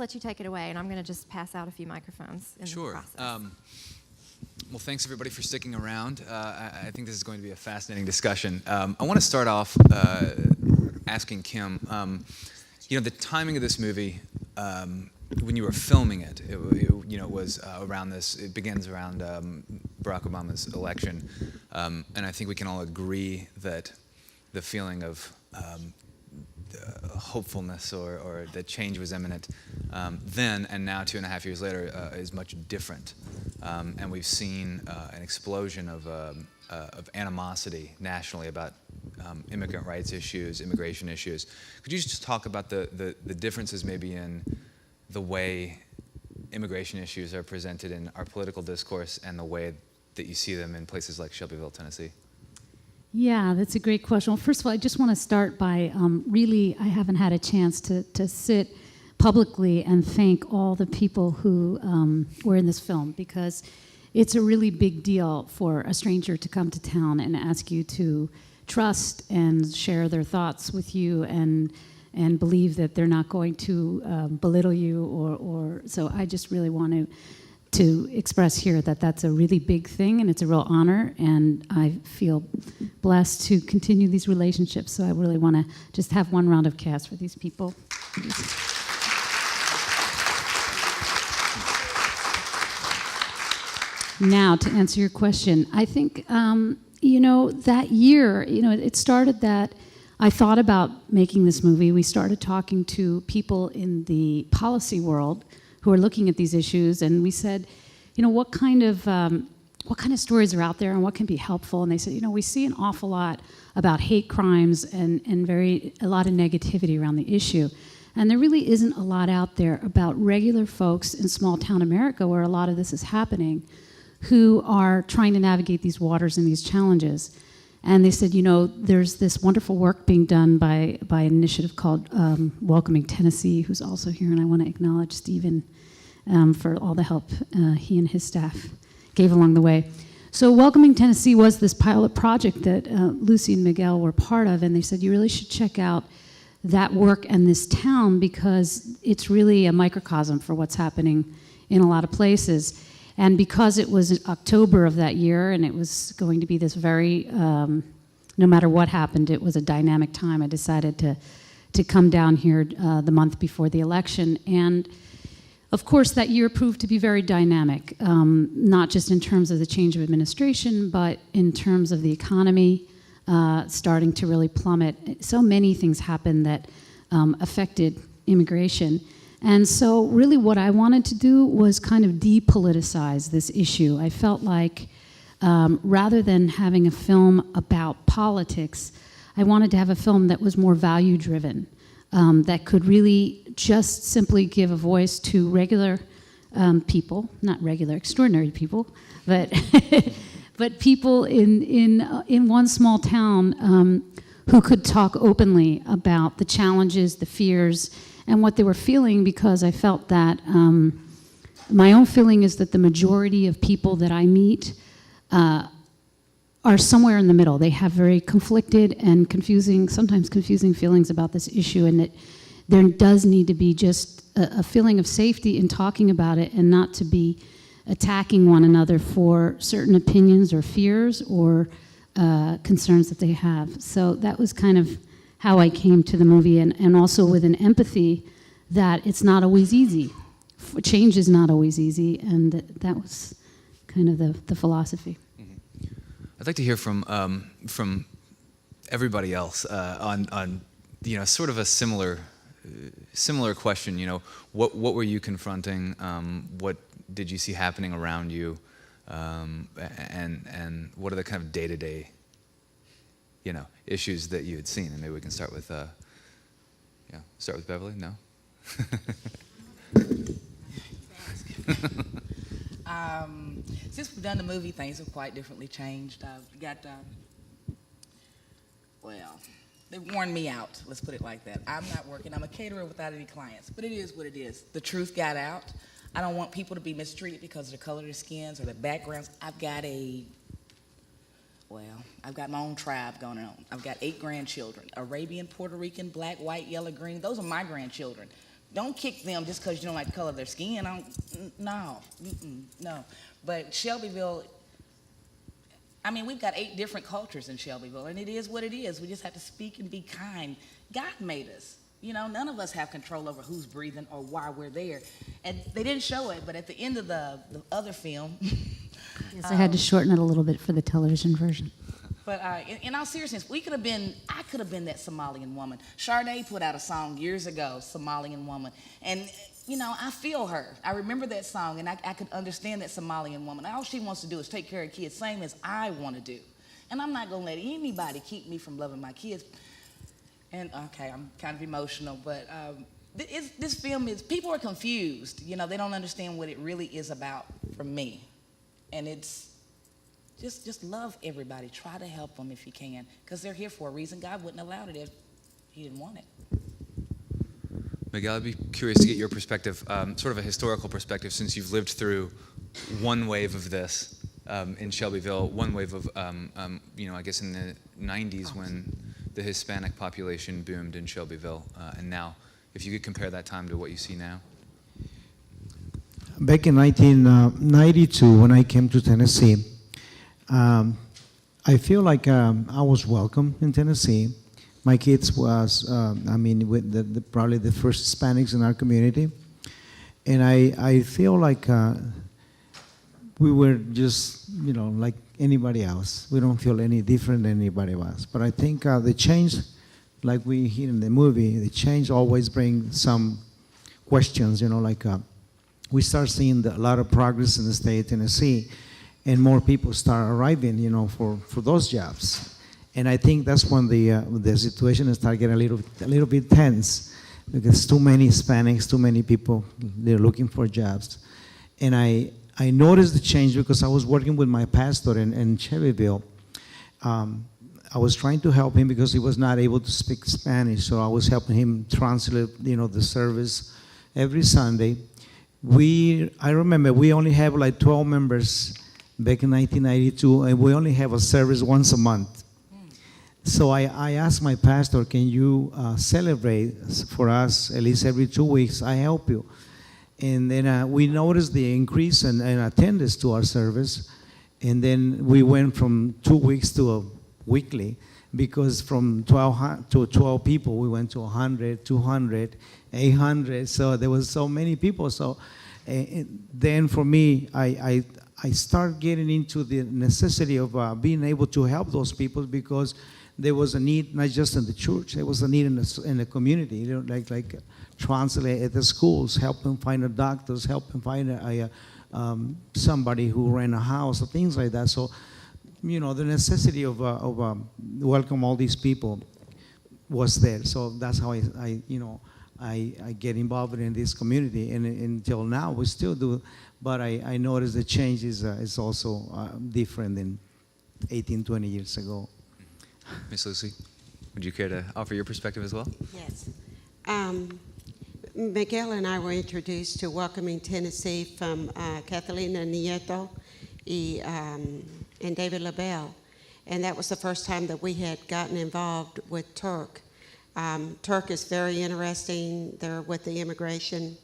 let you take it away, and I'm going to just pass out a few microphones in the process. Well, thanks everybody for sticking around. I think this is going to be a fascinating discussion. I want to start off asking Kim, the timing of this movie, when you were filming it, it was around this, it begins around Barack Obama's election, and I think we can all agree that the feeling of hopefulness or that change was imminent then, and now 2.5 years later is much different. And we've seen an explosion of animosity nationally about immigrant rights issues, immigration issues. Could you just talk about the differences maybe in the way immigration issues are presented in our political discourse and the way that you see them in places like Shelbyville, Tennessee? Yeah, that's a great question. Well, first of all, I just want to start by really, I haven't had a chance to sit publicly and thank all the people who were in this film, because it's a really big deal for a stranger to come to town and ask you to trust and share their thoughts with you and believe that they're not going to belittle you or so I just really want to express here that that's a really big thing and it's a real honor, and I feel blessed to continue these relationships. So I really want to just have one round of applause for these people. Now, to answer your question, I think, that year, it started that I thought about making this movie. We started talking to people in the policy world who are looking at these issues, and we said, what kind of stories are out there and what can be helpful? And they said, we see an awful lot about hate crimes and a lot of negativity around the issue. And there really isn't a lot out there about regular folks in small town America where a lot of this is happening, who are trying to navigate these waters and these challenges. And they said, there's this wonderful work being done by an initiative called Welcoming Tennessee, who's also here, and I want to acknowledge Stephen for all the help he and his staff gave along the way. So Welcoming Tennessee was this pilot project that Lucy and Miguel were part of, and they said, you really should check out that work and this town because it's really a microcosm for what's happening in a lot of places. And because it was October of that year and it was going to be this very, no matter what happened, it was a dynamic time, I decided to come down here the month before the election. And of course, that year proved to be very dynamic, not just in terms of the change of administration, but in terms of the economy starting to really plummet. So many things happened that affected immigration. And so really what I wanted to do was kind of depoliticize this issue. I felt like rather than having a film about politics, I wanted to have a film that was more value-driven, that could really just simply give a voice to regular people, not regular, extraordinary people, but but people in one small town who could talk openly about the challenges, the fears, and what they were feeling, because I felt that my own feeling is that the majority of people that I meet are somewhere in the middle. They have very conflicted and sometimes confusing feelings about this issue, and that there does need to be just a feeling of safety in talking about it and not to be attacking one another for certain opinions or fears or concerns that they have. So that was kind of how I came to the movie, and also with an empathy that it's not always easy. Change is not always easy, and that was kind of the philosophy. Mm-hmm. I'd like to hear from everybody else on sort of a similar question. What were you confronting? What did you see happening around you? And what are the kind of day-to-day issues that you had seen? And maybe we can start with Beverly. No. Since we've done the movie, things have quite differently changed. I've got, they warned me out. Let's put it like that. I'm not working. I'm a caterer without any clients, but it is what it is. The truth got out. I don't want people to be mistreated because of the color of their skins or their backgrounds. I've got my own tribe going on. I've got 8 grandchildren, Arabian, Puerto Rican, black, white, yellow, green. Those are my grandchildren. don't kick them just because you don't like the color of their skin. No. But Shelbyville, I mean, we've got 8 different cultures in Shelbyville, and it is what it is. We just have to speak and be kind. God made us. You know, none of us have control over who's breathing or why we're there. And they didn't show it, but at the end of the other film. Yes, I had to shorten it a little bit for the television version. But in all seriousness, I could have been that Somalian woman. Sade put out a song years ago, Somalian Woman. And, you know, I feel her. I remember that song, and I could understand that Somalian woman. All she wants to do is take care of kids, same as I want to do. And I'm not going to let anybody keep me from loving my kids. And, okay, I'm kind of emotional, but this film is, people are confused. You know, they don't understand what it really is about for me. And it's, just love everybody. Try to help them if you can, because they're here for a reason. God wouldn't allow it if he didn't want it. Miguel, I'd be curious to get your perspective, sort of a historical perspective, since you've lived through one wave of this in Shelbyville, one wave of, you know, I guess in the 90s when the Hispanic population boomed in Shelbyville, and now, if you could compare that time to what you see now. Back in 1992, when I came to Tennessee, I feel like I was welcome in Tennessee. My kids was, with probably the first Hispanics in our community. And I feel like we were just, you know, like anybody else. We don't feel any different than anybody else. But I think the change, like we hear in the movie, the change always brings some questions, you know, like we start seeing a lot of progress in the state of Tennessee, and more people start arriving, you know, for those jobs. And I think that's when the situation started getting a little bit tense, because too many Hispanics, too many people, they're looking for jobs. And I noticed the change because I was working with my pastor in Shelbyville. I was trying to help him because he was not able to speak Spanish, so I was helping him translate, you know, the service every Sunday. I remember we only have like 12 members back in 1992, and we only have a service once a month. So I asked my pastor, can you celebrate for us at least every 2 weeks? I help you. And then we noticed the increase in attendance to our service. And then we went from 2 weeks to a weekly, because from 12 people, we went to 100, 200, 800. So there was so many people. So then for me, I started getting into the necessity of being able to help those people, because there was a need not just in the church, there was a need in the community, you know, like translate at the schools, help them find a doctors, help them find somebody who ran a house, or things like that. So, you know, the necessity of welcome all these people was there. So that's how I get involved in this community, and until now we still do. But I noticed the change is also different than 18, 20 years ago. Miss Lucy, would you care to offer your perspective as well? Yes. Miguel and I were introduced to Welcoming Tennessee from Catalina Nieto and David LaBelle. And that was the first time that we had gotten involved with Turk. Turk is very interesting. They're with the immigration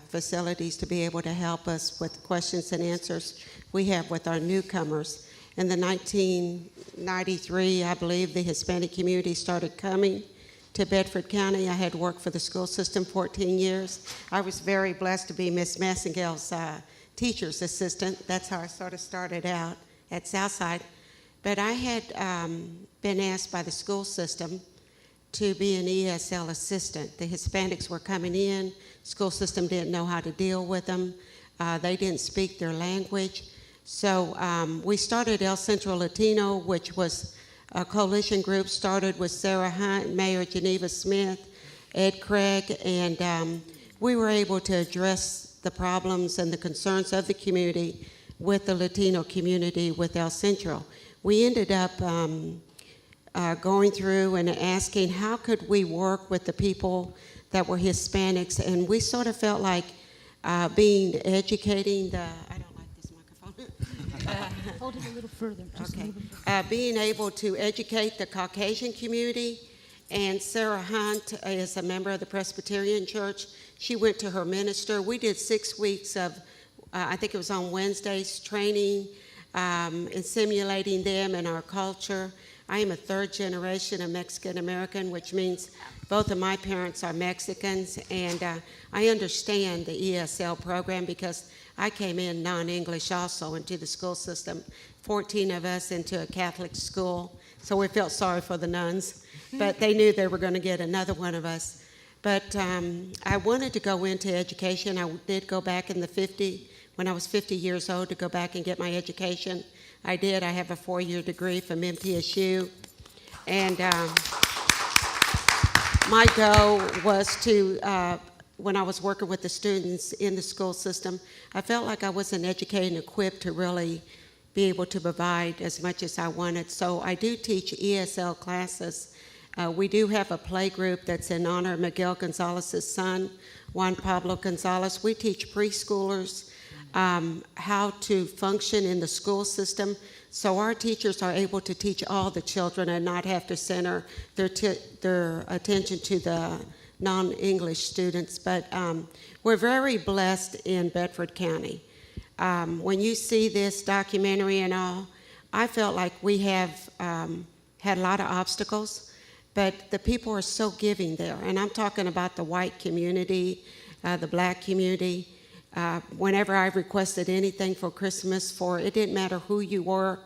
facilities to be able to help us with questions and answers we have with our newcomers. In the 1993, I believe, the Hispanic community started coming to Bedford County. I had worked for the school system 14 years. I was very blessed to be Miss Massengel's teacher's assistant. That's how I sort of started out at Southside. But I had been asked by the school system to be an ESL assistant. The Hispanics were coming in. School system didn't know how to deal with them. They didn't speak their language. So we started El Centro Latino, which was a coalition group started with Sarah Hunt, Mayor Geneva Smith, Ed Craig, and we were able to address the problems and the concerns of the community with the Latino community with El Centro. We ended up going through and asking how could we work with the people that were Hispanics, and we sort of felt like educating the, I don't like this microphone. Hold it a little further. Okay. Being able to educate the Caucasian community And Sarah Hunt is a member of the Presbyterian Church. She went to her minister. We did 6 weeks of, I think it was on Wednesdays, training and simulating them and our culture. I am a third generation of Mexican American, which means both of my parents are Mexicans, and I understand the ESL program because I came in non-English also into the school system, 14 of us into a Catholic school, so we felt sorry for the nuns, but they knew they were going to get another one of us. But I wanted to go into education. I did go back in when I was 50 years old, to go back and get my education. I did. I have a 4-year degree from MTSU, and my goal was to, when I was working with the students in the school system, I felt like I wasn't educated and equipped to really be able to provide as much as I wanted. So I do teach ESL classes. We do have a play group that's in honor of Miguel Gonzalez's son, Juan Pablo Gonzalez. We teach preschoolers how to function in the school system, so our teachers are able to teach all the children and not have to center their attention to the non-English students. But we're very blessed in Bedford County. When you see this documentary and all, I felt like we have had a lot of obstacles, but the people are so giving there. And I'm talking about the white community, the black community. Whenever I requested anything for Christmas, it didn't matter who you were,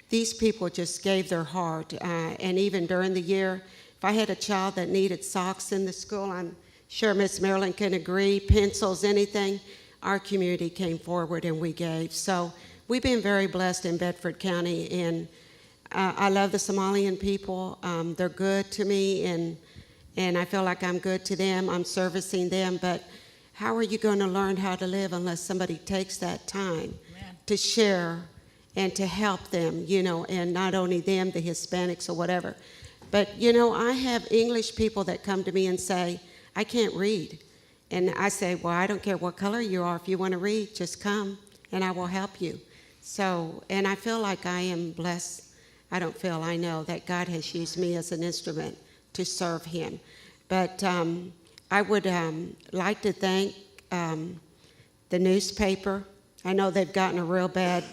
these people just gave their heart. And even during the year, if I had a child that needed socks in the school, I'm sure Miss Marilyn can agree, pencils, anything, our community came forward and we gave. So we've been very blessed in Bedford County, and I love the Somalian people. They're good to me, and I feel like I'm good to them. I'm servicing them, but how are you going to learn how to live unless somebody takes that time to share and to help them, and not only them, the Hispanics or whatever. But, I have English people that come to me and say, I can't read. And I say, well, I don't care what color you are. If you want to read, just come and I will help you. So, and I feel like I am blessed. I know that God has used me as an instrument to serve him. But I would like to thank the newspaper. I know they've gotten a real bad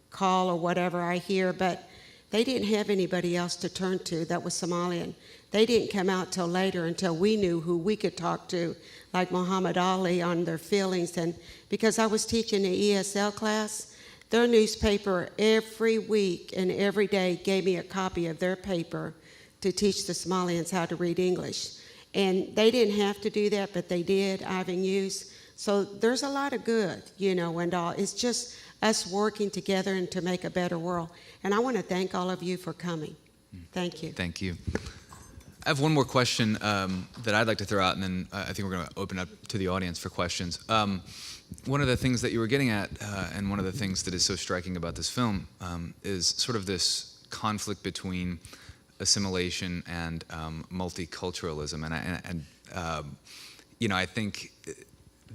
call or whatever I hear, but they didn't have anybody else to turn to that was Somalian. They didn't come out till later, until we knew who we could talk to, like Muhammad Ali, on their feelings. And because I was teaching the ESL class, their newspaper every week and every day gave me a copy of their paper to teach the Somalians how to read English. And they didn't have to do that, but they did, Ivan Hughes. So there's a lot of good, and all. It's just us working together and to make a better world. And I want to thank all of you for coming. Thank you. Thank you. I have one more question that I'd like to throw out, and then I think we're going to open up to the audience for questions. One of the things that you were getting at, and one of the things that is so striking about this film, is sort of this conflict between assimilation and multiculturalism. And I think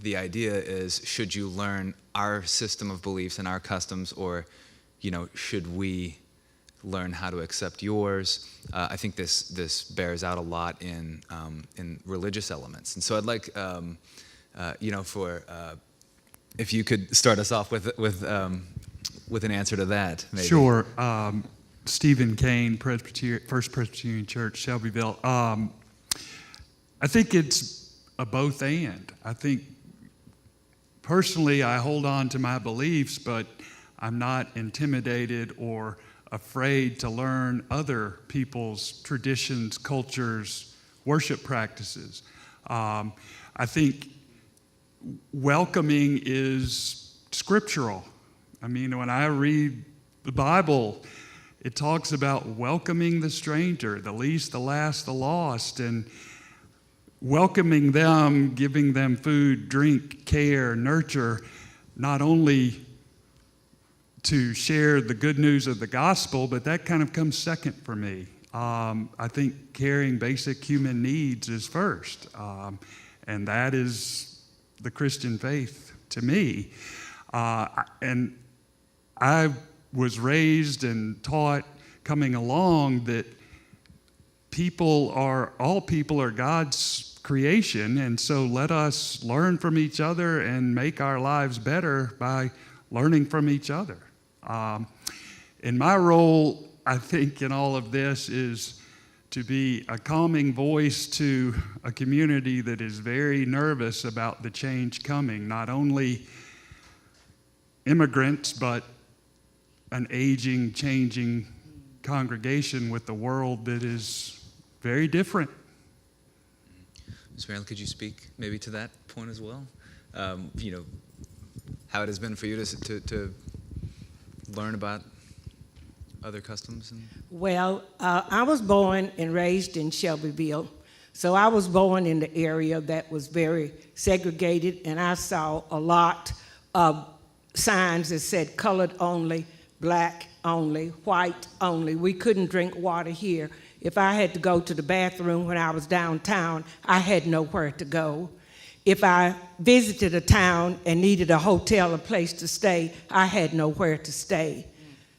the idea is, should you learn our system of beliefs and our customs, or, should we learn how to accept yours? I think this bears out a lot in religious elements. And so I'd like, if you could start us off with an answer to that, maybe. Sure. Stephen Kane, First Presbyterian Church, Shelbyville. I think it's a both and. I think personally I hold on to my beliefs, but I'm not intimidated or afraid to learn other people's traditions, cultures, worship practices. I think welcoming is scriptural. I mean, when I read the Bible, it talks about welcoming the stranger, the least, the last, the lost, and welcoming them, giving them food, drink, care, nurture, not only to share the good news of the gospel, but that kind of comes second for me. I think carrying basic human needs is first, and that is the Christian faith to me. And I was raised and taught coming along that all people are God's creation, and so let us learn from each other and make our lives better by learning from each other. And my role, I think, in all of this is to be a calming voice to a community that is very nervous about the change coming, not only immigrants, but an aging, changing congregation with a world that is very different. Ms. Marilyn, could you speak maybe to that point as well? You know, how it has been for you to learn about other customs? Well, I was born and raised in Shelbyville, so I was born in the area that was very segregated, and I saw a lot of signs that said colored only, black only, white only. We couldn't drink water here. If I had to go to the bathroom when I was downtown, I had nowhere to go. If I visited a town and needed a hotel, a place to stay, I had nowhere to stay.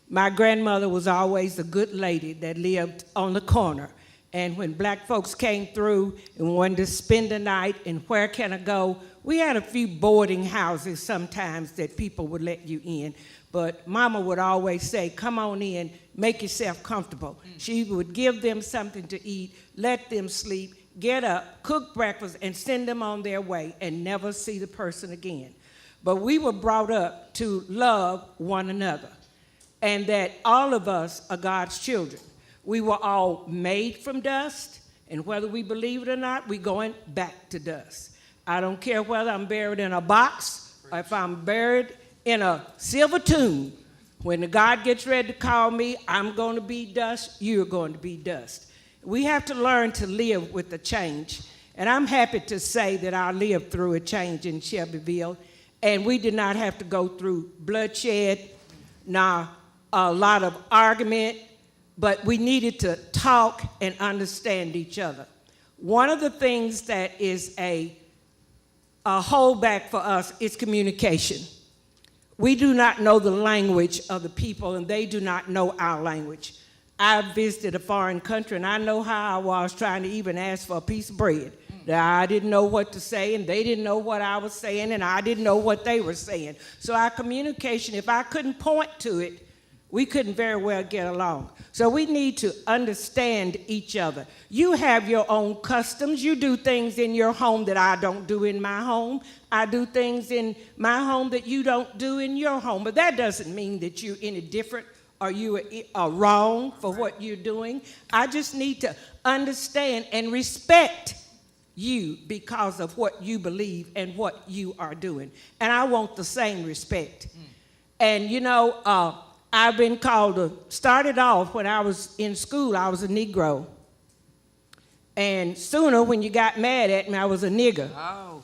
My grandmother was always a good lady that lived on the corner. And when black folks came through and wanted to spend the night and where can I go, we had a few boarding houses sometimes that people would let you in. But Mama would always say, come on in, make yourself comfortable. She would give them something to eat, let them sleep, get up, cook breakfast, and send them on their way and never see the person again. But we were brought up to love one another, and that all of us are God's children. We were all made from dust, and whether we believe it or not, we're going back to dust. I don't care whether I'm buried in a box or if I'm buried in a silver tomb. When God gets ready to call me, I'm going to be dust, you're going to be dust. We have to learn to live with the change. And I'm happy to say that I lived through a change in Shelbyville, and we did not have to go through bloodshed, nor a lot of argument, but we needed to talk and understand each other. One of the things that is a holdback for us is communication. We do not know the language of the people, and they do not know our language. I visited a foreign country, and I know how I was trying to even ask for a piece of bread. That I didn't know what to say, and they didn't know what I was saying, and I didn't know what they were saying. So our communication, if I couldn't point to it, we couldn't very well get along. So we need to understand each other. You have your own customs. You do things in your home that I don't do in my home. I do things in my home that you don't do in your home. But that doesn't mean that you're any different or you are wrong for what you're doing. I just need to understand and respect you because of what you believe and what you are doing. And I want the same respect. And you know, I've been called started off when I was in school, I was a Negro. And sooner when you got mad at me, I was a nigger. Oh.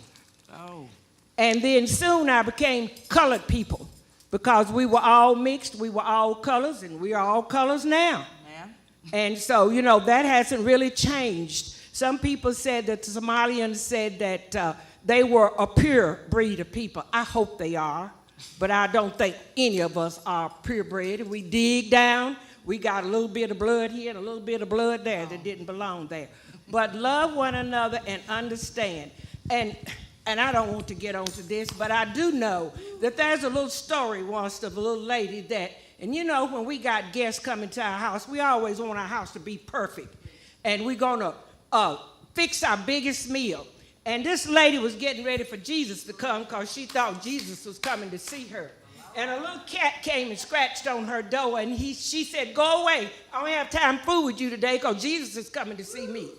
And then soon I became colored people because we were all mixed, we were all colors, and we are all colors now. Ma'am. And so, you know, that hasn't really changed. Some people said that the Somalians said that they were a pure breed of people. I hope they are. But I don't think any of us are purebred. If we dig down, we got a little bit of blood here and a little bit of blood there that didn't belong there. But love one another and understand. And I don't want to get onto this, but I do know that there's a little story once of a little lady that, and you know, when we got guests coming to our house, we always want our house to be perfect. And we're going to fix our biggest meal. And this lady was getting ready for Jesus to come because she thought Jesus was coming to see her. And a little cat came and scratched on her door, and she said, go away. I don't have time to fool with you today because Jesus is coming to see me.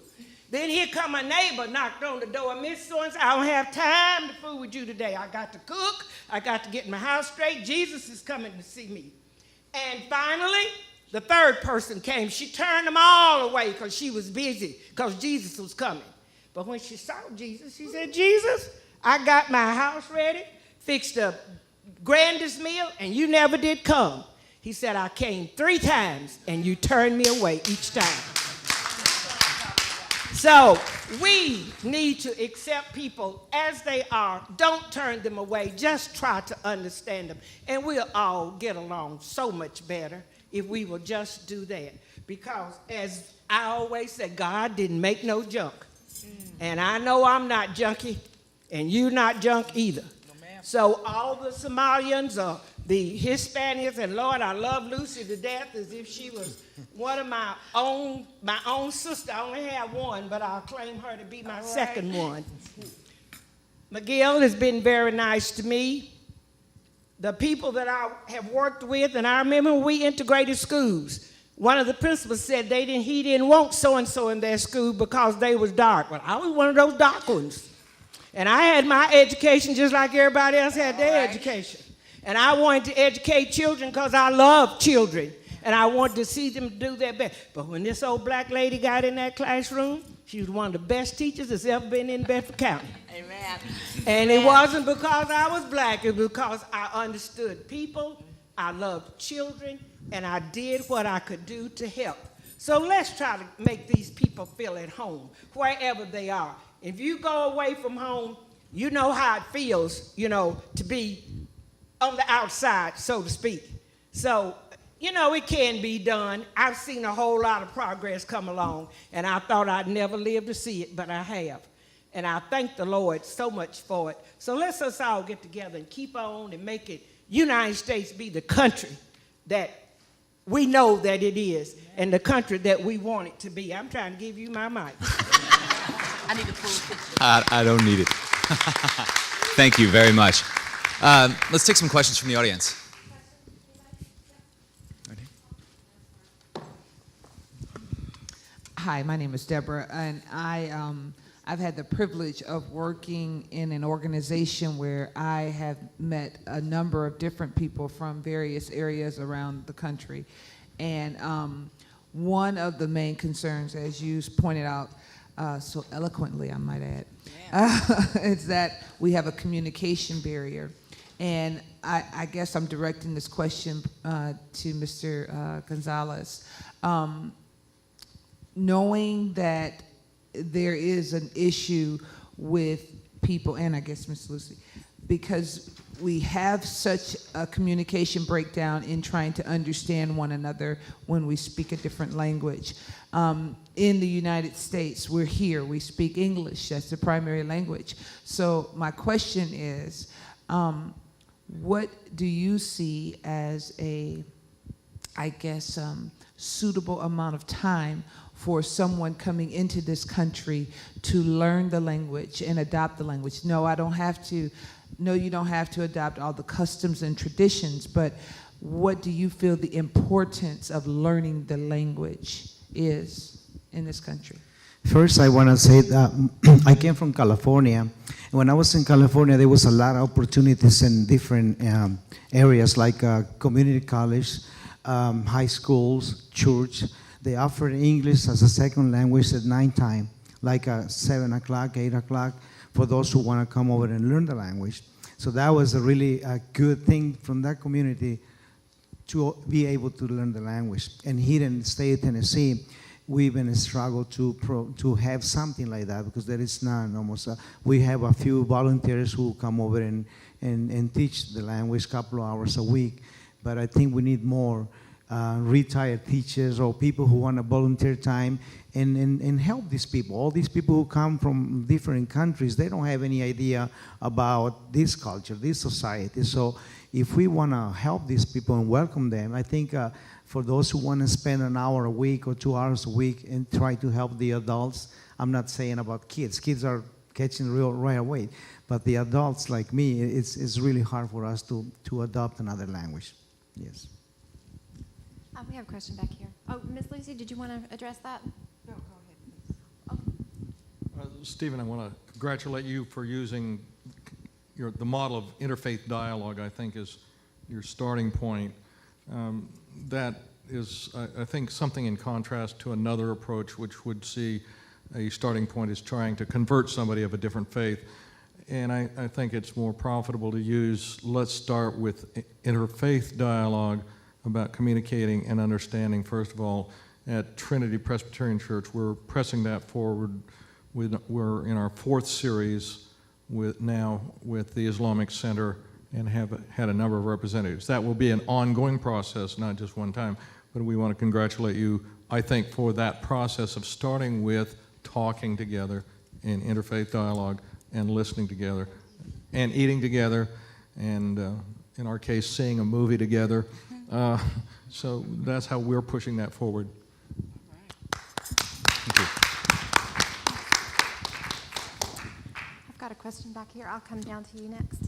Then here come a neighbor, knocked on the door. Miss So-and-so, I don't have time to fool with you today. I got to cook. I got to get my house straight. Jesus is coming to see me. And finally, the third person came. She turned them all away because she was busy because Jesus was coming. But when she saw Jesus, she said, Jesus, I got my house ready, fixed the grandest meal, and you never did come. He said, I came 3 times, and you turned me away each time. So we need to accept people as they are. Don't turn them away. Just try to understand them. And we'll all get along so much better if we will just do that. because as I always say, God didn't make no junk. And I know I'm not junky, and you're not junk either. So all the Somalians or the Hispanics, and Lord, I love Lucy to death as if she was one of my own sister. I only have one, but I'll claim her to be my second one. McGill has been very nice to me. The people that I have worked with, and I remember when we integrated schools, one of the principals said he didn't want so-and-so in their school because they was dark. Well, I was one of those dark ones. And I had my education just like everybody else had their education. And I wanted to educate children because I love children. And I wanted to see them do their best. But when this old black lady got in that classroom, she was one of the best teachers that's ever been in Bedford County. Amen. And it wasn't because I was black, it was because I understood people, I loved children, and I did what I could do to help. So let's try to make these people feel at home, wherever they are. If you go away from home, you know how it feels, to be on the outside, so to speak. So, it can be done. I've seen a whole lot of progress come along, and I thought I'd never live to see it, but I have. And I thank the Lord so much for it. So let's us all get together and keep on and make it United States be the country that we know that it is, and the country that we want it to be. I'm trying to give you my mic. I need a full picture. I don't need it. Thank you very much. Let's take some questions from the audience. Hi, my name is Deborah, and I've had the privilege of working in an organization where I have met a number of different people from various areas around the country. And one of the main concerns, as you pointed out so eloquently, I might add, is that we have a communication barrier. And I guess I'm directing this question to Mr. Gonzalez. Knowing that there is an issue with people, and I guess Ms. Lucy, because we have such a communication breakdown in trying to understand one another when we speak a different language. In the United States, we're here, we speak English, that's the primary language. So my question is, what do you see as a, suitable amount of time for someone coming into this country to learn the language and adopt the language? No, you don't have to adopt all the customs and traditions, but what do you feel the importance of learning the language is in this country? First, I want to say that I came from California. And when I was in California, there was a lot of opportunities in different areas like community college, high schools, church. They offered English as a second language at night time, like 7 o'clock, 8 o'clock, for those who want to come over and learn the language. So that was a really good thing from that community to be able to learn the language. And here in the state of Tennessee, we even struggle to have something like that because there is none almost. We have a few volunteers who come over and teach the language a couple of hours a week, but I think we need more retired teachers or people who want to volunteer time and help these people. All these people who come from different countries, they don't have any idea about this culture, this society. So if we want to help these people and welcome them, I think for those who want to spend an hour a week or 2 hours a week and try to help the adults, I'm not saying about kids. Kids are catching right away. But the adults like me, it's really hard for us to adopt another language. Yes. We have a question back here. Oh, Ms. Lucy, did you want to address that? No, go ahead, please. Stephen, I want to congratulate you for using the model of interfaith dialogue, I think, is your starting point. That is, I think, something in contrast to another approach which would see a starting point as trying to convert somebody of a different faith. And I think it's more profitable to use, let's start with interfaith dialogue about communicating and understanding. First of all, at Trinity Presbyterian Church, we're pressing that forward. We're in our 4th series with the Islamic Center and have had a number of representatives. That will be an ongoing process, not just one time, but we want to congratulate you I think, for that process of starting with talking together in interfaith dialogue and listening together and eating together and, in our case, seeing a movie together. So that's how we're pushing that forward. Thank you. I've got a question back here. I'll come down to you next.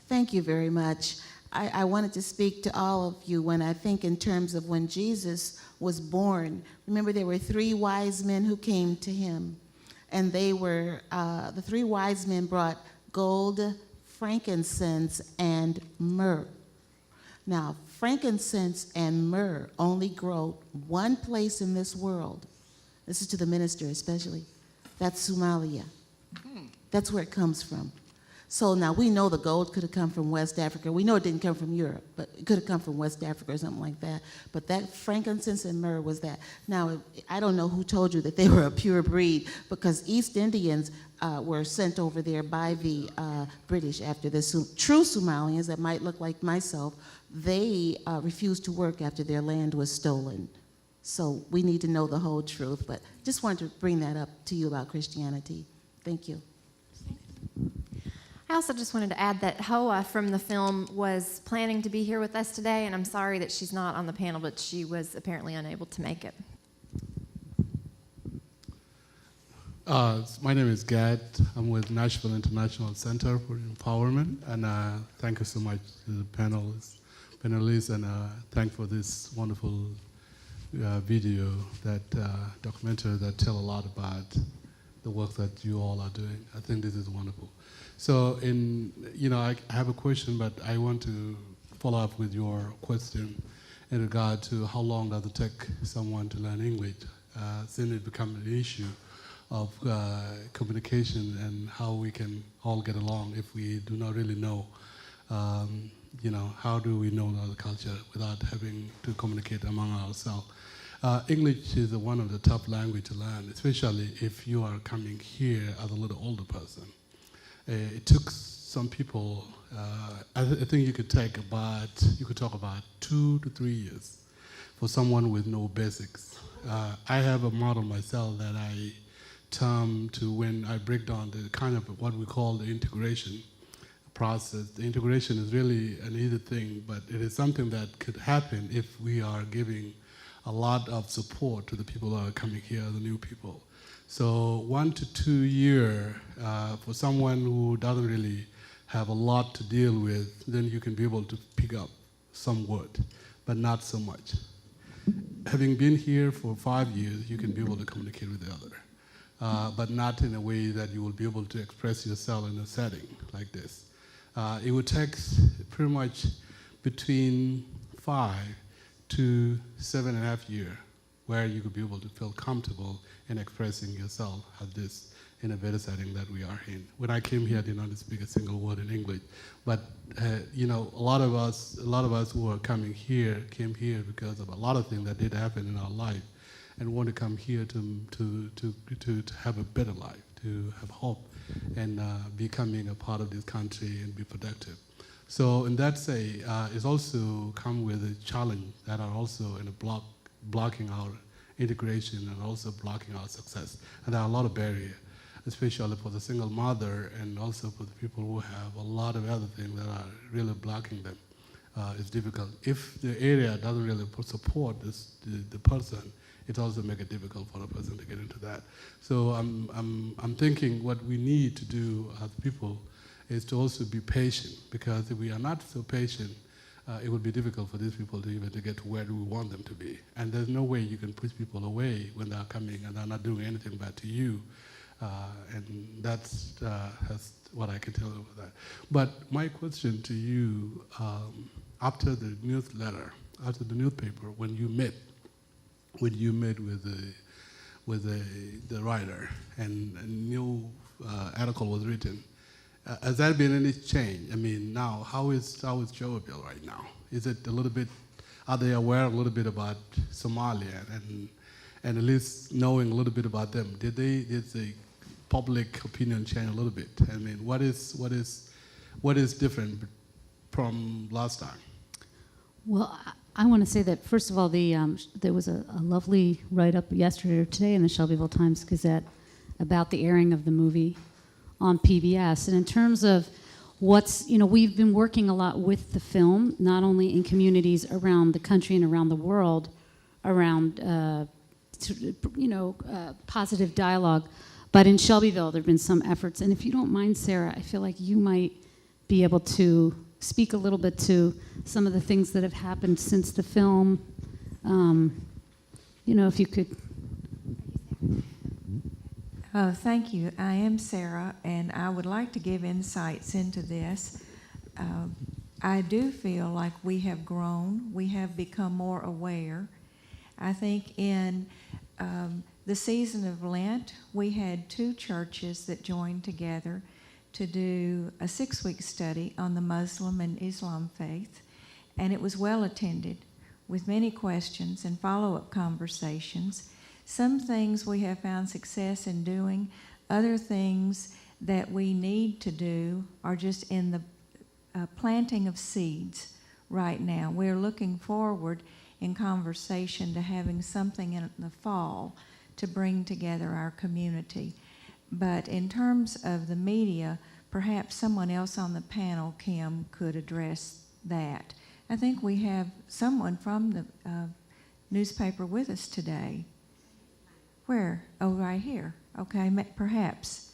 Thank you very much. I wanted to speak to all of you when I think in terms of when Jesus was born. Remember, there were 3 wise men who came to him, and they were, the 3 wise men brought gold, frankincense, and myrrh. Now, frankincense and myrrh only grow one place in this world. This is to the minister especially. That's Somalia. That's where it comes from. So now we know the gold could have come from West Africa. We know it didn't come from Europe, but it could have come from West Africa or something like that. But that frankincense and myrrh was that. Now, I don't know who told you that they were a pure breed, because East Indians were sent over there by the British after this. True Somalians that might look like myself, they refused to work after their land was stolen. So we need to know the whole truth. But just wanted to bring that up to you about Christianity. Thank you. I also just wanted to add that Hoa from the film was planning to be here with us today, and I'm sorry that she's not on the panel, but she was apparently unable to make it. My name is Gad. I'm with Nashville International Center for Empowerment, and thank you so much to the panelists, and thank for this wonderful video, that documentary that tell a lot about the work that you all are doing. I think this is wonderful. So, I have a question, but I want to follow up with your question in regard to how long does it take someone to learn English, since it becomes an issue of communication and how we can all get along if we do not really know, how do we know the culture without having to communicate among ourselves. English is one of the tough language to learn, especially if you are coming here as a little older person. It took some people, I think you could talk about 2 to 3 years for someone with no basics. I have a model myself that I term to when I break down the kind of what we call the integration process. The integration is really an easy thing, but it is something that could happen if we are giving a lot of support to the people that are coming here, the new people. So 1 to 2 years for someone who doesn't really have a lot to deal with, then you can be able to pick up some word, but not so much. Having been here for 5 years, you can be able to communicate with the other, but not in a way that you will be able to express yourself in a setting like this. It would take pretty much between 5 to 7.5 years where you could be able to feel comfortable in expressing yourself as this in a better setting that we are in. When I came here, I did not speak a single word in English, but a lot of us who are coming here came here because of a lot of things that did happen in our life, and want to come here to have a better life, to have hope, and becoming a part of this country and be productive. So in that say, it's also come with a challenge that are also in a blocking our integration and also blocking our success. And there are a lot of barriers, especially for the single mother and also for the people who have a lot of other things that are really blocking them. It's difficult. If the area doesn't really support the person, it also makes it difficult for a person to get into that. So I'm thinking what we need to do as people is to also be patient, because if we are not so patient, it would be difficult for these people to even to get to where we want them to be. And there's no way you can push people away when they're coming and they're not doing anything bad to you. And that's what I can tell you about that. But my question to you, after the newsletter, after the newspaper, when you met with the writer and a new article was written, has there been any change? I mean, now, how is Shelbyville right now? Is it a little bit, are they aware a little bit about Somalia and at least knowing a little bit about them? Did the public opinion change a little bit? I mean, what is different from last time? Well, I want to say that, first of all, there was a lovely write-up yesterday or today in the Shelbyville Times-Gazette about the airing of the movie on PBS. And in terms of we've been working a lot with the film, not only in communities around the country and around the world, around, positive dialogue. But in Shelbyville, there have been some efforts. And if you don't mind, Sarah, I feel like you might be able to speak a little bit to some of the things that have happened since the film. If you could. Thank you. I am Sarah, and I would like to give insights into this. I do feel like we have grown. We have become more aware. I think in the season of Lent, we had 2 churches that joined together to do a 6-week study on the Muslim and Islam faith, and it was well attended with many questions and follow-up conversations. Some things we have found success in doing, other things that we need to do are just in the planting of seeds right now. We're looking forward in conversation to having something in the fall to bring together our community. But in terms of the media, perhaps someone else on the panel, Kim, could address that. I think we have someone from the newspaper with us today. Where? Oh, right here. Okay, perhaps.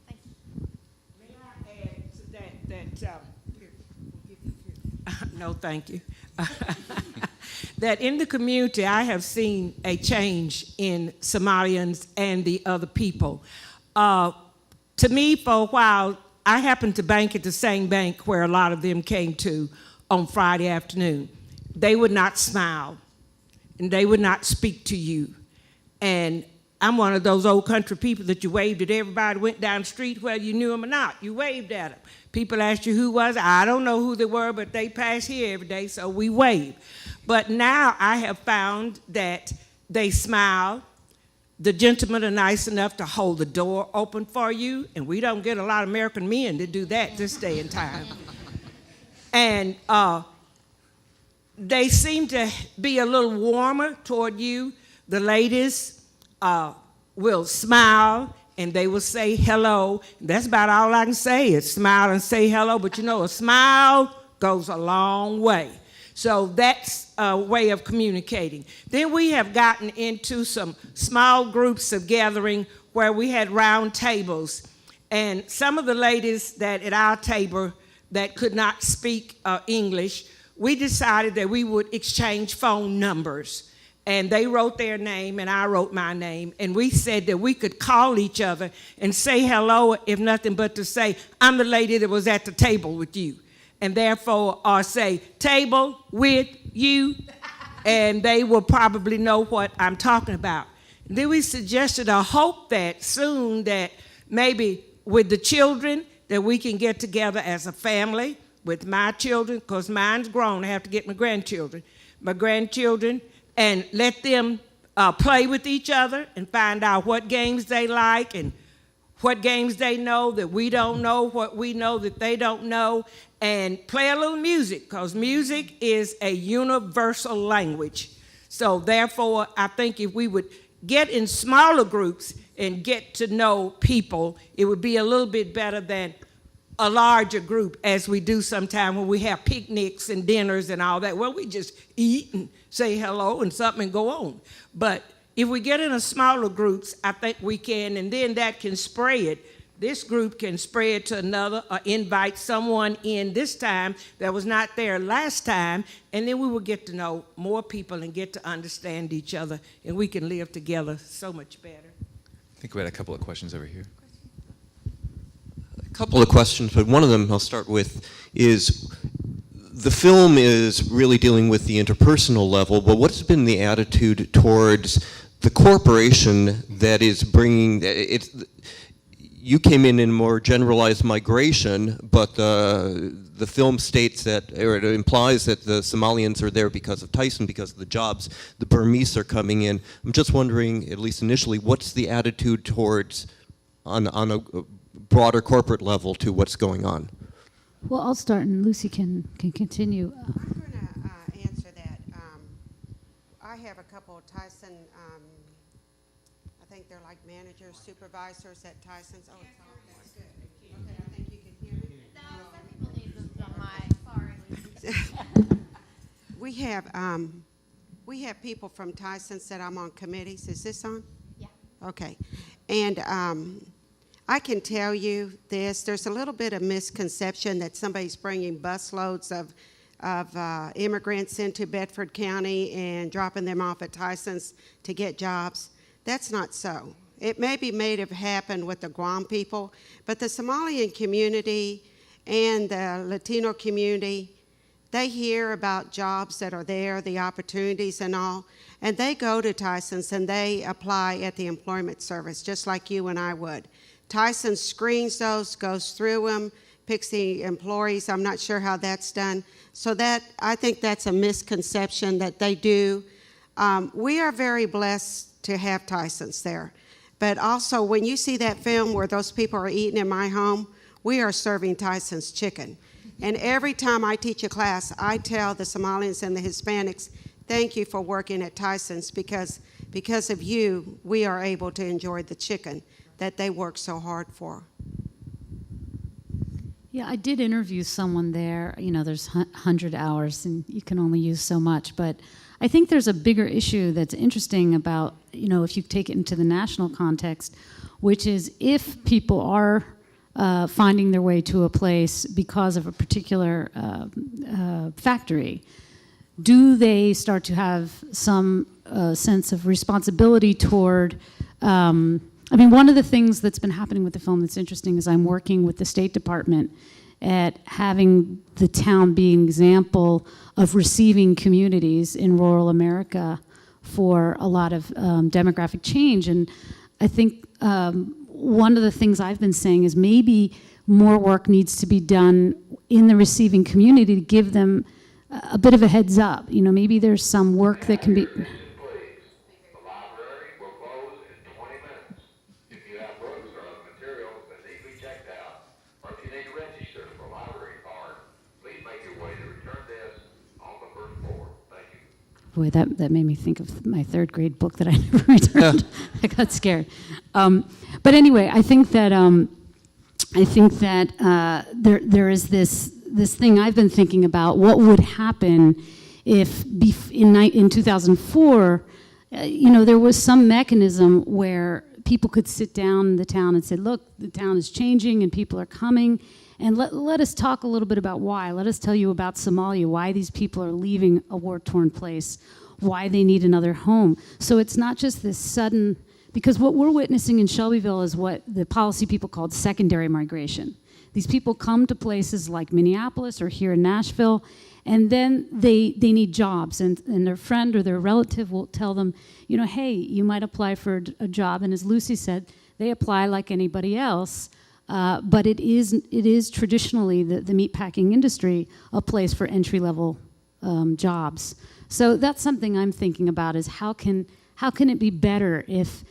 May I add to that no, thank you. That in the community, I have seen a change in Somalians and the other people. To me, for a while, I happened to bank at the same bank where a lot of them came to on Friday afternoon. They would not smile, and they would not speak to you. And I'm one of those old country people that you waved at everybody, went down the street, whether you knew them or not. You waved at them. People asked you who was. I don't know who they were, but they pass here every day, so we wave. But now I have found that they smile. The gentlemen are nice enough to hold the door open for you, and we don't get a lot of American men to do that this day and time. And they seem to be a little warmer toward you. The ladies will smile, and they will say hello. That's about all I can say is smile and say hello, but a smile goes a long way. So that's a way of communicating. Then we have gotten into some small groups of gathering where we had round tables. And some of the ladies that at our table that could not speak English, we decided that we would exchange phone numbers. And they wrote their name and I wrote my name. And we said that we could call each other and say hello, if nothing but to say, I'm the lady that was at the table with you. And therefore, or say, table with you, and they will probably know what I'm talking about. And then we suggested a hope that soon that maybe with the children that we can get together as a family with my children, because mine's grown, I have to get my grandchildren, and let them play with each other and find out what games they like and what games they know that we don't know, what we know that they don't know, and play a little music, because music is a universal language. So therefore, I think if we would get in smaller groups and get to know people, it would be a little bit better than a larger group, as we do sometimes when we have picnics and dinners and all that. Well, we just eat and say hello and something and go on. But if we get in a smaller groups, I think we can, and then that can spread. This group can spread to another or invite someone in this time that was not there last time, and then we will get to know more people and get to understand each other, and we can live together so much better. I think we had a couple of questions over here. A couple of questions, but one of them I'll start with is, the film is really dealing with the interpersonal level, but what has been the attitude towards the corporation that is bringing it? You came in more generalized migration, but the film states that, or it implies that the Somalians are there because of Tyson, because of the jobs. The Burmese are coming in. I'm just wondering, at least initially, what's the attitude towards, on a broader corporate level, to what's going on? Well, I'll start, and Lucy can continue. I'm going to answer couple of Tyson, I think they're like managers, supervisors at Tyson's. Oh, it's on. That's good. Okay, I think you can hear me. No, some people need this on my, sorry. We have people from Tyson's that I'm on committees. Is this on? Yeah. Okay. And I can tell you this, there's a little bit of misconception that somebody's bringing busloads of immigrants into Bedford County and dropping them off at Tyson's to get jobs. That's not so. It may have happened with the Guam people, but the Somalian community and the Latino community, they hear about jobs that are there, the opportunities and all, and they go to Tyson's and they apply at the employment service, just like you and I would. Tyson screens those, goes through them, picks the employees. I'm not sure how that's done. So I think that's a misconception that they do. We are very blessed to have Tyson's there. But also, when you see that film where those people are eating in my home, we are serving Tyson's chicken. And every time I teach a class, I tell the Somalians and the Hispanics, thank you for working at Tyson's because of you, we are able to enjoy the chicken that they work so hard for. Yeah, I did interview someone there. You know, there's 100 hours and you can only use so much. But I think there's a bigger issue that's interesting about, you know, if you take it into the national context, which is if people are finding their way to a place because of a particular factory, do they start to have some sense of responsibility toward I mean, one of the things that's been happening with the film that's interesting is I'm working with the State Department at having the town be an example of receiving communities in rural America for a lot of demographic change. And I think one of the things I've been saying is maybe more work needs to be done in the receiving community to give them a bit of a heads up. You know, maybe there's some work that can be... Boy, that made me think of my third grade book that I never returned. I got scared. But anyway, I think that there is this thing I've been thinking about. What would happen if in 2004, you know, there was some mechanism where people could sit down in the town and say, look, the town is changing and people are coming. And let us talk a little bit about why. Let us tell you about Somalia, why these people are leaving a war-torn place, why they need another home. So it's not just this sudden, because what we're witnessing in Shelbyville is what the policy people called secondary migration. These people come to places like Minneapolis or here in Nashville, and then they need jobs, and their friend or their relative will tell them, you know, hey, you might apply for a job, and as Lucy said, they apply like anybody else. But it is traditionally the meatpacking industry a place for entry-level jobs. So that's something I'm thinking about: is how can it be better if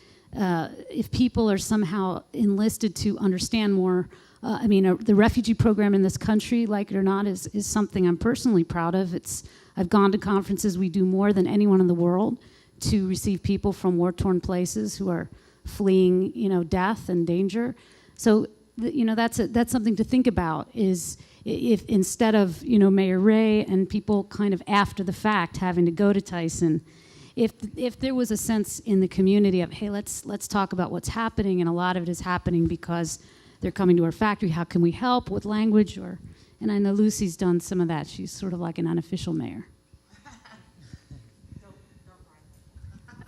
people are somehow enlisted to understand more? I mean, the refugee program in this country, like it or not, is something I'm personally proud of. I've gone to conferences. We do more than anyone in the world to receive people from war-torn places who are fleeing, you know, death and danger. So. You know, that's something to think about, is if instead of, you know, Mayor Ray and people kind of after the fact having to go to Tyson, if there was a sense in the community of, hey, let's talk about what's happening, and a lot of it is happening because they're coming to our factory, how can we help with language? And I know Lucy's done some of that. She's sort of like an unofficial mayor.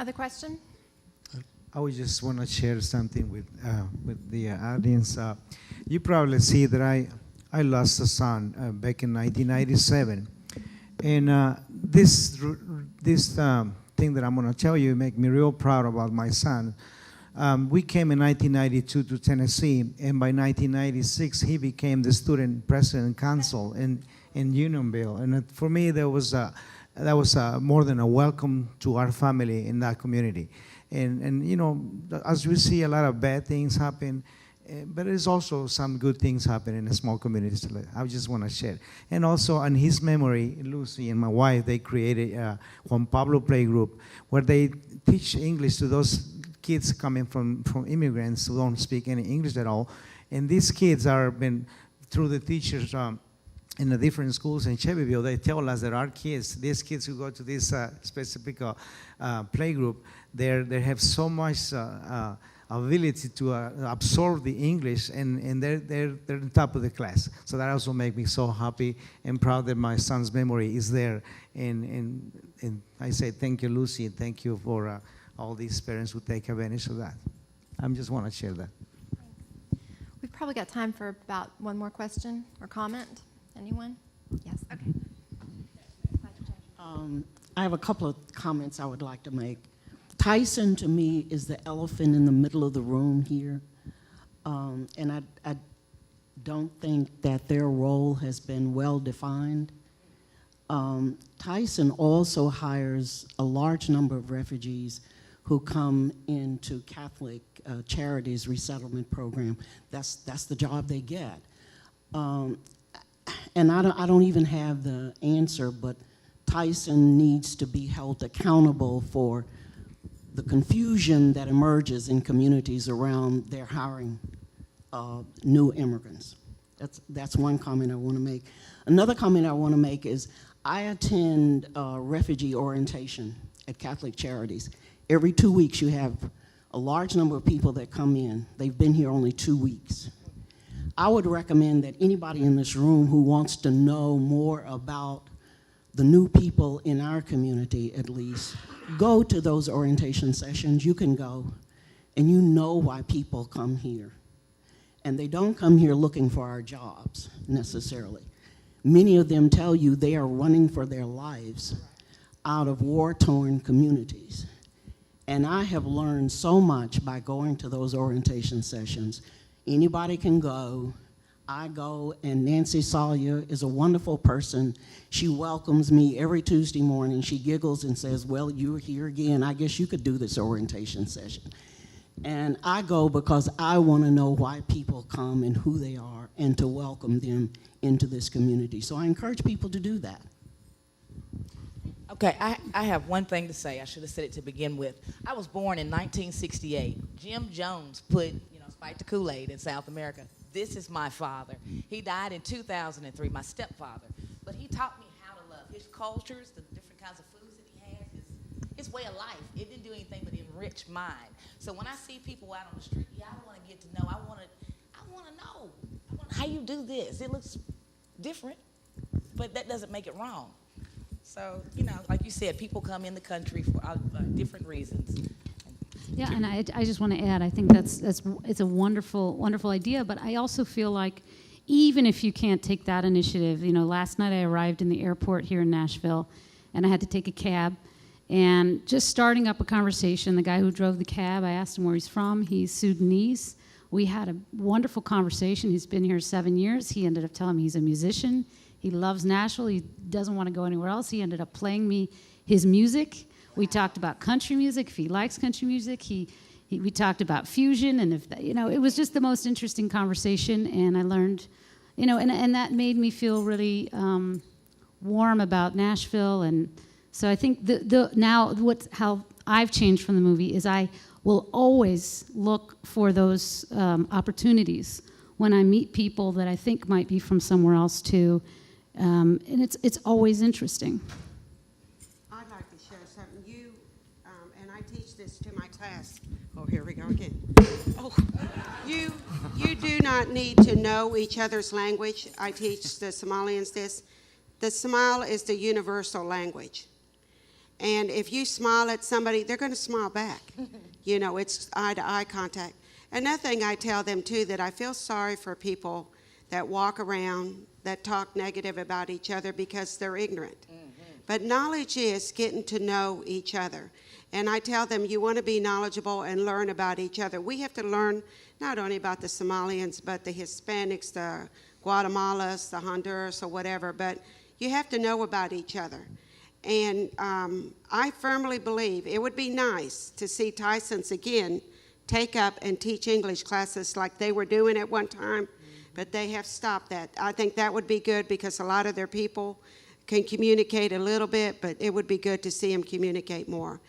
Other question? I would just want to share something with the audience. You probably see that I lost a son back in 1997, and this thing that I'm going to tell you make me real proud about my son. We came in 1992 to Tennessee, and by 1996 he became the student president council in Unionville, and for me that was more than a welcome to our family in that community. And you know, as we see a lot of bad things happen, But there's also some good things happening in small communities. I just want to share. And also, on his memory, Lucy and my wife, they created Juan Pablo Playgroup, where they teach English to those kids coming from immigrants who don't speak any English at all. And these kids are been, through the teachers in the different schools in Shelbyville, they tell us that our kids, these kids who go to this specific playgroup, they have so much ability to absorb the English, and they're on top of the class. So that also makes me so happy and proud that my son's memory is there. And I say thank you, Lucy, and thank you for all these parents who take advantage of that. I just want to share that. We've probably got time for about one more question or comment. Anyone? Yes, okay. I have a couple of comments I would like to make. Tyson, to me, is the elephant in the middle of the room here. And I don't think that their role has been well defined. Tyson also hires a large number of refugees who come into Catholic Charities Resettlement Program. That's the job they get. And I don't even have the answer, but Tyson needs to be held accountable for the confusion that emerges in communities around their hiring new immigrants. That's one comment I want to make. Another comment I want to make is I attend refugee orientation at Catholic Charities. Every 2 weeks you have a large number of people that come in. They've been here only 2 weeks. I would recommend that anybody in this room who wants to know more about the new people in our community, at least, go to those orientation sessions. You can go, and you know why people come here. And they don't come here looking for our jobs, necessarily. Many of them tell you they are running for their lives out of war-torn communities. And I have learned so much by going to those orientation sessions. Anybody can go. I go, and Nancy Sawyer is a wonderful person. She welcomes me every Tuesday morning. She giggles and says, well, you're here again. I guess you could do this orientation session. And I go because I want to know why people come and who they are, and to welcome them into this community. So I encourage people to do that. Okay, I have one thing to say. I should have said it to begin with. I was born in 1968. Jim Jones put, spiked the Kool-Aid in South America. This is my father. He died in 2003, my stepfather. But he taught me how to love. His cultures, the different kinds of foods that he has, his way of life. It didn't do anything but enrich mine. So when I see people out on the street, I want to get to know. I want to know how you do this. It looks different, but that doesn't make it wrong. So, like you said, people come in the country for different reasons. Yeah, and I just want to add, I think it's a wonderful, wonderful idea, but I also feel like even if you can't take that initiative, last night I arrived in the airport here in Nashville, and I had to take a cab, and just starting up a conversation, the guy who drove the cab, I asked him where he's from. He's Sudanese. We had a wonderful conversation. He's been here 7 years. He ended up telling me he's a musician. He loves Nashville. He doesn't want to go anywhere else. He ended up playing me his music. We talked about country music, if he likes country music. We talked about fusion, and it was just the most interesting conversation. And I learned, and that made me feel really warm about Nashville. And so I think how I've changed from the movie is I will always look for those opportunities when I meet people that I think might be from somewhere else too. And it's always interesting. I'd like to share something. And I teach this to my class. Oh, here we go again. Oh, you do not need to know each other's language. I teach the Somalians this. The smile is the universal language. And if you smile at somebody, they're going to smile back. It's eye-to-eye contact. Another thing I tell them, too, that I feel sorry for people that walk around that talk negative about each other because they're ignorant. Mm-hmm. But knowledge is getting to know each other. And I tell them, you want to be knowledgeable and learn about each other. We have to learn not only about the Somalians, but the Hispanics, the Guatemalas, the Honduras, or whatever, but you have to know about each other. And I firmly believe it would be nice to see Tyson's again take up and teach English classes like they were doing at one time, but they have stopped that. I think that would be good because a lot of their people can communicate a little bit, but it would be good to see them communicate more.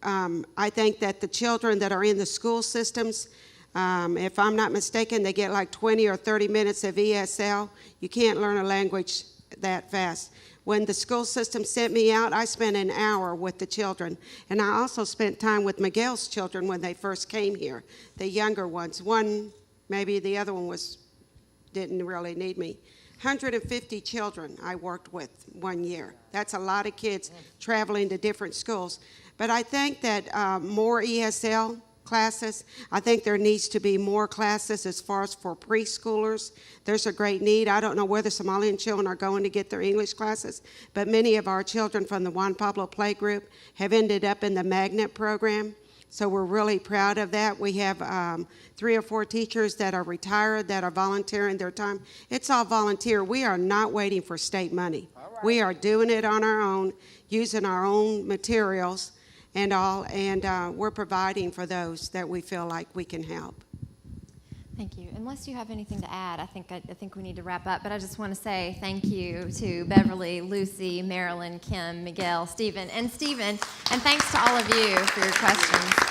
I think that the children that are in the school systems, if I'm not mistaken, they get like 20 or 30 minutes of ESL. You can't learn a language that fast. When the school system sent me out, I spent an hour with the children. And I also spent time with Miguel's children when they first came here, the younger ones. One, maybe the other one didn't really need me. 150 children I worked with 1 year. That's a lot of kids traveling to different schools. But I think that more ESL classes. I think there needs to be more classes as far as for preschoolers. There's a great need. I don't know where the Somalian children are going to get their English classes, but many of our children from the Juan Pablo Playgroup have ended up in the Magnet program. So we're really proud of that. We have 3 or 4 teachers that are retired that are volunteering their time. It's all volunteer. We are not waiting for state money. We are doing it on our own, using our own materials and all, and we're providing for those that we feel like we can help. Thank you. Unless you have anything to add, I think we need to wrap up. But I just want to say thank you to Beverly, Lucy, Marilyn, Kim, Miguel, Stephen, and thanks to all of you for your questions.